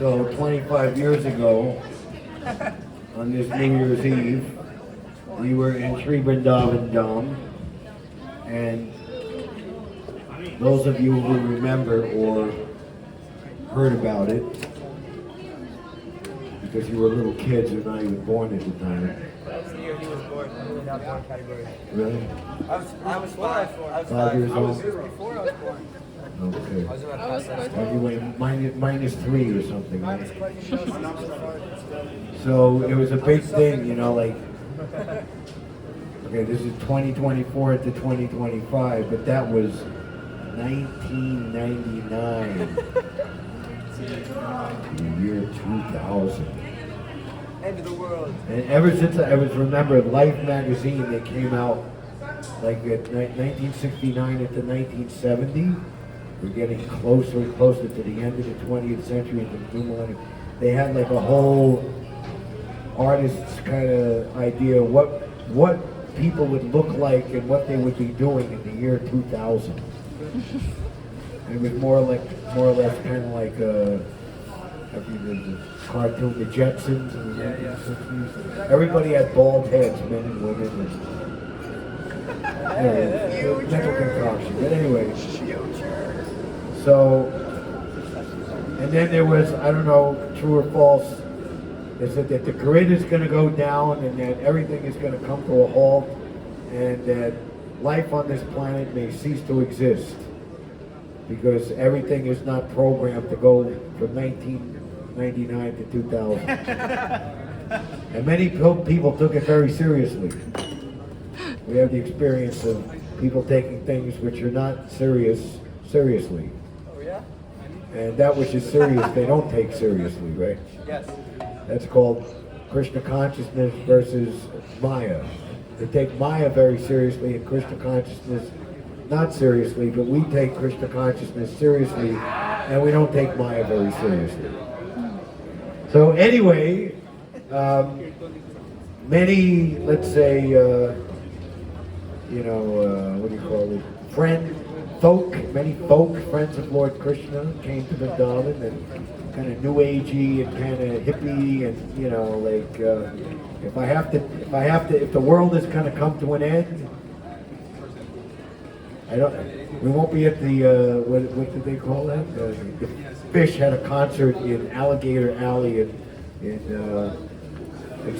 So 25 years ago, on this New Year's Eve, we were in Sri Vrindavan Dham, and those of you who remember or heard about it, because you were little kids or not even born at the time. That was the year he was born. Really not born category. Really? I was 5. 5 years old? Before I was born. Okay. I was about past that. You went minus 3 or something, I right? was quite So it was a big thing, you know, like, okay, this is 2024 to 2025, but that was 1999. The year 2000. End of the world. And ever since I was remembered, Life magazine, they came out like at 1969 into 1970. We're getting closer and closer to the end of the 20th century and the new millennium. They had like a whole artist's kind of idea what people would look like and what they would be doing in the year 2000. And it was more or less kind of like the cartoon, the Jetsons in the 1960s. Everybody had bald heads, men and women. And, mental concoction. But anyway, so, and then there was, I don't know, true or false, they said that the grid is going to go down and that everything is going to come to a halt and that life on this planet may cease to exist because everything is not programmed to go from 1999 to 2000. And many people took it very seriously. We have the experience of people taking things which are not seriously. Oh yeah? And that which is serious, they don't take seriously, right? Yes. That's called Krishna consciousness versus Maya. They take Maya very seriously and Krishna consciousness not seriously, but we take Krishna consciousness seriously and we don't take Maya very seriously. So anyway, many, let's say, what do you call it? Many folk, friends of Lord Krishna came to Vrindavan and kind of new agey and kind of hippie and, you know, like, if the world is going to come to an end, we won't be at the, what did they call that? The Fish had a concert in Alligator Alley in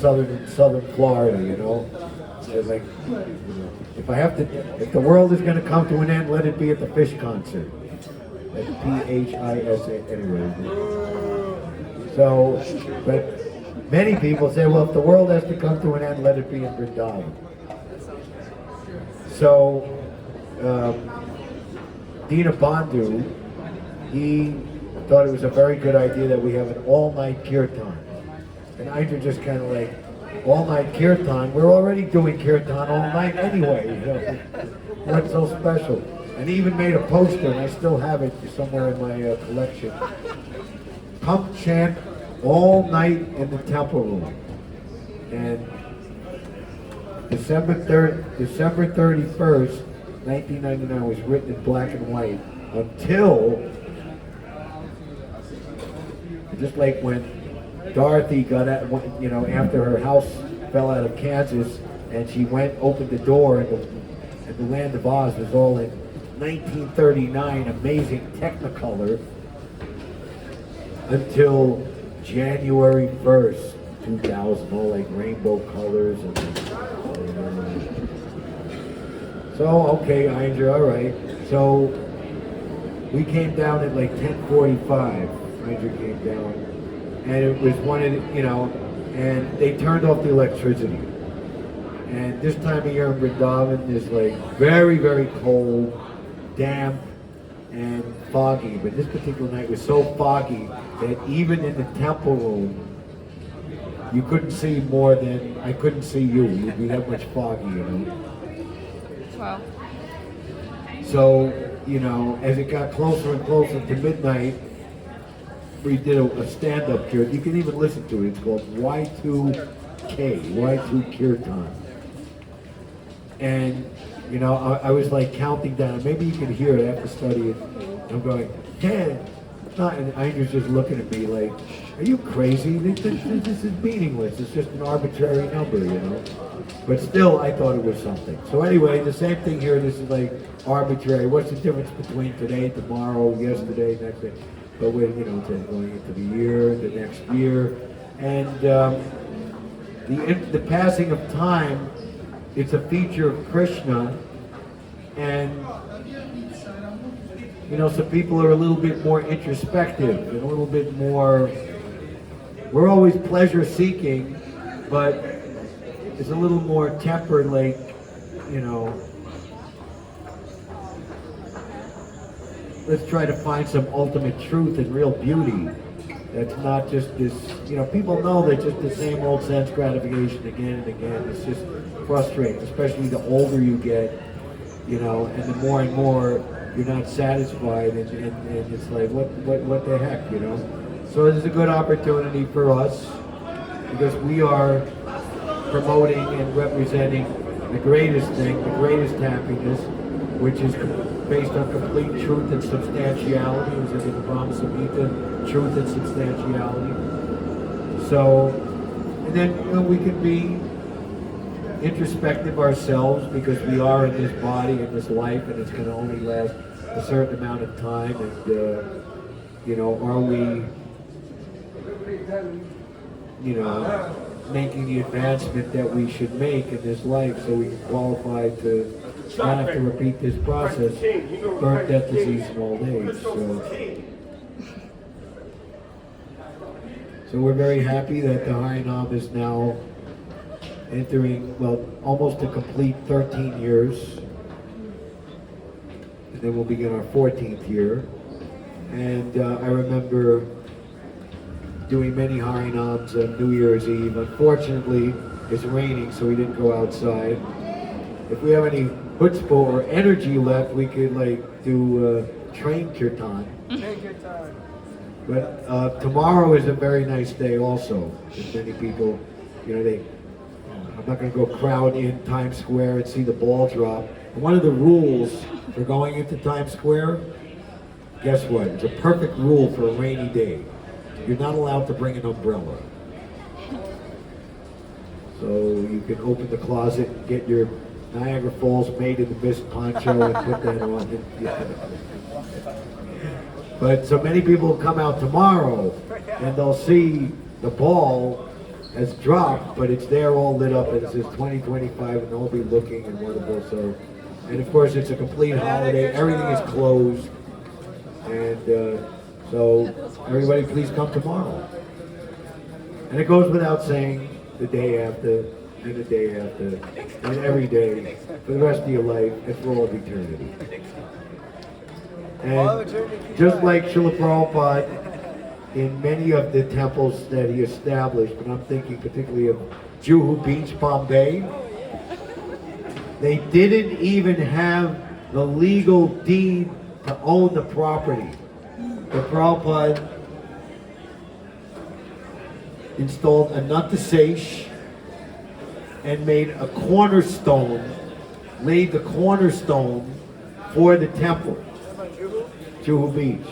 southern Florida, you know. So like, if the world is going to come to an end, let it be at the Fish concert. At PHISA, anyway. So, but many people say, well, if the world has to come to an end, let it be in Vrindavan. So, Dina Bandhu, he thought it was a very good idea that we have an all-night kirtan. And Indra just kind of like, all-night kirtan? We're already doing kirtan all night anyway. You know? What's so special? And he even made a poster, and I still have it somewhere in my collection. Come chant all night in the temple room. And December 31st, 1999 was written in black and white until, just like when Dorothy got out, you know, after her house fell out of Kansas and she opened the door and the land of Oz was all in 1939 amazing Technicolor until January 1st, 2000, all like rainbow colors and so, okay, Indra, all right. So we came down at like 10:45. Indra came down. And it was one of the, you know, and they turned off the electricity. And this time of year in Vrindavan is like very, very cold, damp, and foggy. But this particular night was so foggy that even in the temple room, you couldn't see more than, I couldn't see you. You'd be that much foggy, you know. Wow. So, you know, as it got closer and closer to midnight, we did a stand-up here. You can even listen to it. It's called Y2 Kirtan. And, you know, I was like counting down. Maybe you can hear it. I have to study it. I'm going, 10, And Andrew's just looking at me like, are you crazy? This is meaningless. It's just an arbitrary number, you know? But still, I thought it was something. So anyway, the same thing here. This is like arbitrary. What's the difference between today, tomorrow, yesterday, next day? But we're, you know, going into the year, the next year. And the passing of time, it's a feature of Krishna. And you know, some people are a little bit more introspective and a little bit more, we're always pleasure seeking, but it's a little more tempered, like, you know, let's try to find some ultimate truth and real beauty. That's not just this, you know, people know that just the same old sense gratification again and again. It's just frustrating, especially the older you get, you know, and the more and more you're not satisfied, and it's like, what the heck, you know? So this is a good opportunity for us, because we are promoting and representing the greatest thing, the greatest happiness, which is based on complete truth and substantiality. It was in the Brahma Samhita, truth and substantiality. So, and then, you know, we can be introspective ourselves, because we are in this body, in this life, and it's going to only last a certain amount of time. And you know, are we, you know, making the advancement that we should make in this life, so we can qualify to not have to repeat this process, birth, death, disease, and old age. So we're very happy that the Harinam is now entering, well, almost a complete 13 years. And then we'll begin our 14th year. And I remember doing many Harinams on New Year's Eve. Unfortunately, it's raining, so we didn't go outside. If we have any chutzpah or energy left, we could like do train kirtan. Take your time. But tomorrow is a very nice day also. There's many people, you know, I'm not going to go crowd in Times Square and see the ball drop. And one of the rules for going into Times Square, guess what? It's a perfect rule for a rainy day. You're not allowed to bring an umbrella. So you can open the closet and get your Niagara Falls Made in the Mist poncho and put that on. Yeah. But so many people will come out tomorrow and they'll see the ball has dropped, but it's there all lit up, and it says 2025, and they'll be looking and wonderful. So, and of course it's a complete holiday. Everything is closed, and so everybody please come tomorrow. And it goes without saying, the day after, and the day after, and every day for the rest of your life and for all of eternity. And just like Srila Prabhupada, in many of the temples that he established, and I'm thinking particularly of Juhu Beach, Bombay, they didn't even have the legal deed to own the property. The Prabhupada installed a Nantasesh and made a cornerstone, laid the cornerstone for the temple, Juhu Beach.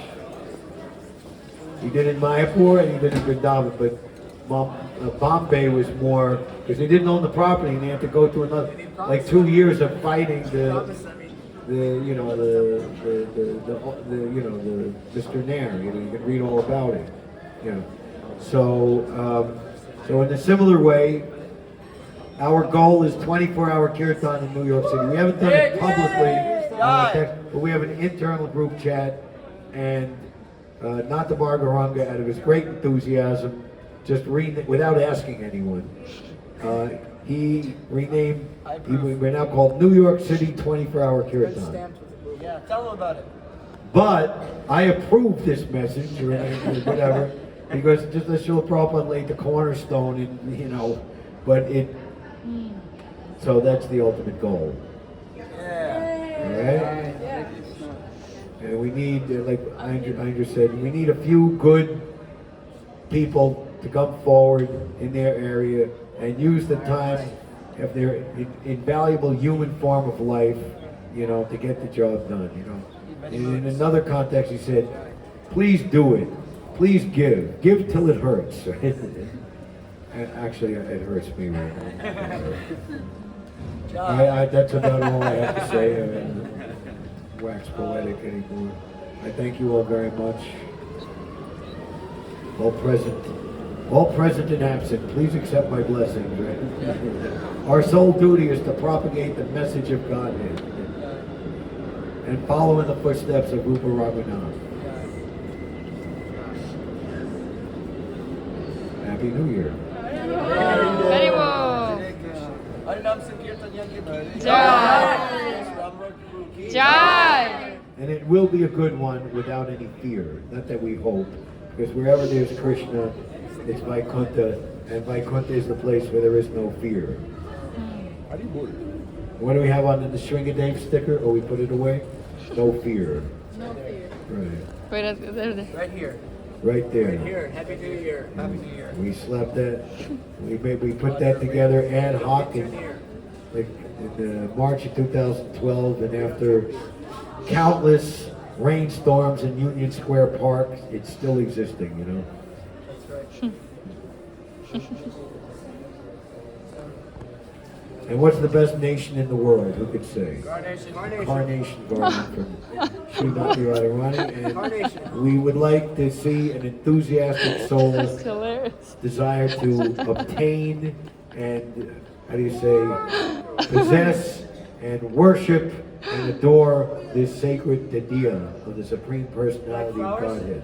He did in Mayapur and he did in Vrindavan, but Bombay was more, because they didn't own the property and they had to go through another, like 2 years of fighting the Mr. Nair. You know, you can read all about it. You know, so in a similar way, our goal is 24-hour kirtan in New York City. We haven't done it publicly, but we have an internal group chat, and Nata Bhargaranga, out of his great enthusiasm, just without asking anyone, he renamed, we're now called New York City 24-hour kirtan. Yeah, tell them about it. But I approve this message, or whatever, because just as Srila Prabhupada laid the cornerstone, and you know, but it, so that's the ultimate goal. Yeah. All right? And we need, like Andrew said, we need a few good people to come forward in their area and use the time of their invaluable human form of life, you know, to get the job done, you know. And in another context, he said, please do it. Please give. Give till it hurts. Actually, it hurts me right now. That's about all I have to say. I don't wax poetic anymore. I thank you all very much. All present and absent, please accept my blessings. Right? Our sole duty is to propagate the message of Godhead and follow in the footsteps of Rupa Raghunath. Happy New Year. Very well. Jai. And it will be a good one without any fear. Not that we hope. Because wherever there's Krishna, it's Vaikuntha. And Vaikuntha is the place where there is no fear. What do we have on the Vrindavan sticker? Oh, we put it away? No fear. No fear. Right. Right here. Right there. Right here. Happy New Year. Happy New Year. We slapped that. We put that together ad hoc in March of 2012, and after countless rainstorms in Union Square Park, it's still existing, you know. That's right. And what's the best nation in the world? Who could say? Carnation. Carnation Garden from Srimati Radharani. And we would like to see an enthusiastic soul That's hilarious. desire to obtain and, how do you say, possess and worship and adore this sacred Tadiya of the Supreme Personality of Godhead.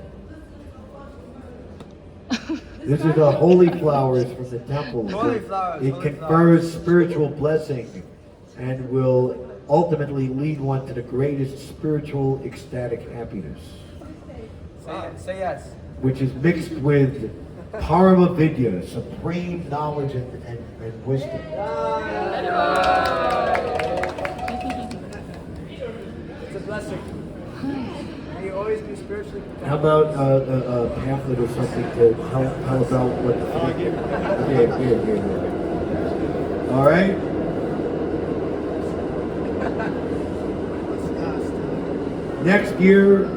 This is the holy flowers from the temple. Holy flowers, It holy confers spiritual blessing and will ultimately lead one to the greatest spiritual ecstatic happiness, Say yes. which is mixed with Parama Vidya, supreme knowledge and wisdom. It's a blessing. May you always be spiritually protected. How about a pamphlet or something to tell about what the here. All right? Next year,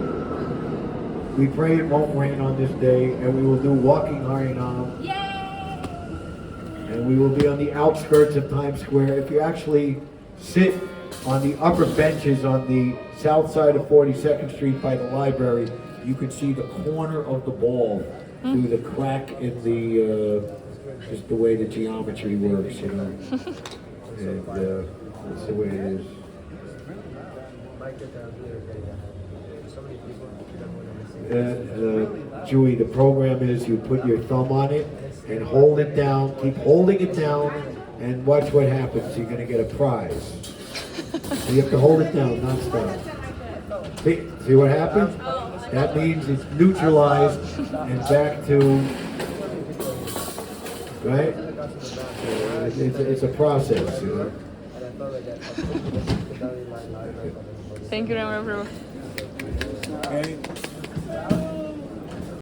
we pray it won't rain on this day, and we will do walking Harinam. Yay! And we will be on the outskirts of Times Square. If you actually sit on the upper benches on the south side of 42nd Street by the library, you can see the corner of the ball through the crack in the, just the way the geometry works, you know. And that's the way it is. Julie, the program is you put your thumb on it and hold it down, keep holding it down, and watch what happens. You're going to get a prize. So you have to hold it down non-stop. See what happens? That means it's neutralized and back to, right? It's a process, you know. Thank you, Rama Raya Prabhu. Okay.